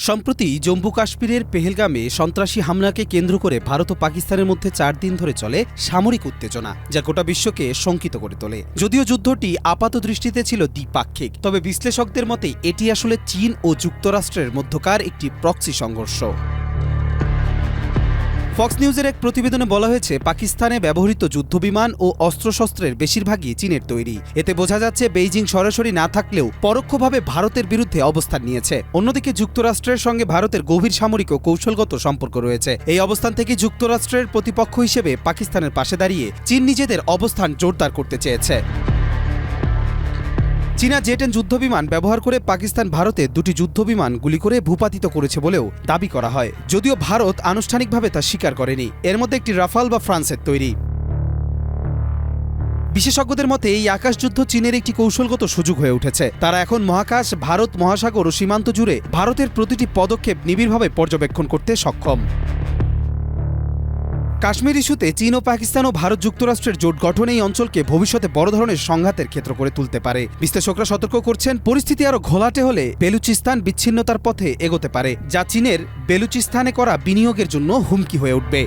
সম্প্রতি জম্মু কাশ্মীরের পেহেলগামে সন্ত্রাসী হামলাকে কেন্দ্র করে ভারত ও পাকিস্তানের মধ্যে ৪ দিন ধরে চলে সামরিক উত্তেজনা, যা গোটা বিশ্বকে শঙ্কিত করে তোলে। যদিও যুদ্ধটি আপাত দৃষ্টিতে ছিল দ্বিপাক্ষিক, তবে বিশ্লেষকদের মতে এটি আসলে চীন ও যুক্তরাষ্ট্রের মধ্যকার একটি প্রক্সি সংঘর্ষ। ফক্স নিউজের এক প্রতিবেদনে বলা হয়েছে, পাকিস্তানে ব্যবহৃত যুদ্ধবিমান ও অস্ত্রশস্ত্রের বেশিরভাগই চীনের তৈরি। এতে বোঝা যাচ্ছে বেইজিং সরাসরি না থাকলেও পরোক্ষভাবে ভারতের বিরুদ্ধে অবস্থান নিয়েছে। অন্যদিকে যুক্তরাষ্ট্রের সঙ্গে ভারতের গভীর সামরিক ও কৌশলগত সম্পর্ক রয়েছে। এই অবস্থান থেকে যুক্তরাষ্ট্রের প্রতিপক্ষ হিসেবে পাকিস্তানের পাশে দাঁড়িয়ে চীন নিজেদের অবস্থান জোরদার করতে চেয়েছে। চীনা জেট-10 যুদ্ধবিমান ব্যবহার করে পাকিস্তান ভারতে 2টি যুদ্ধবিমান গুলি করে ভূপাতিত করেছে বলেও দাবি করা হয়, যদিও ভারত আনুষ্ঠানিকভাবে তা স্বীকার করেনি। এর মধ্যে একটি রাফাল বা ফ্রান্সের তৈরি। বিশেষজ্ঞদের মতে এই আকাশযুদ্ধ চীনের একটি কৌশলগত সুযোগ হয়ে উঠেছে। তারা এখন মহাকাশ, ভারত মহাসাগর ও সীমান্ত জুড়ে ভারতের প্রতিটি পদক্ষেপ নিবিড়ভাবে পর্যবেক্ষণ করতে সক্ষম। কাশ্মীর ইস্যুতে চীন ও পাকিস্তান ও ভারত যুক্তরাষ্ট্রের জোট গঠন এই অঞ্চলকে ভবিষ্যতে বড় ধরনের সংঘাতের ক্ষেত্র করে তুলতে পারে। বিশ্লেষকরা সতর্ক করছেন, পরিস্থিতি আরও ঘোলাটে হলে বেলুচিস্তান বিচ্ছিন্নতার পথে এগোতে পারে, যা চীনের বেলুচিস্তানে করা বিনিয়োগের জন্য হুমকি হয়ে উঠবে।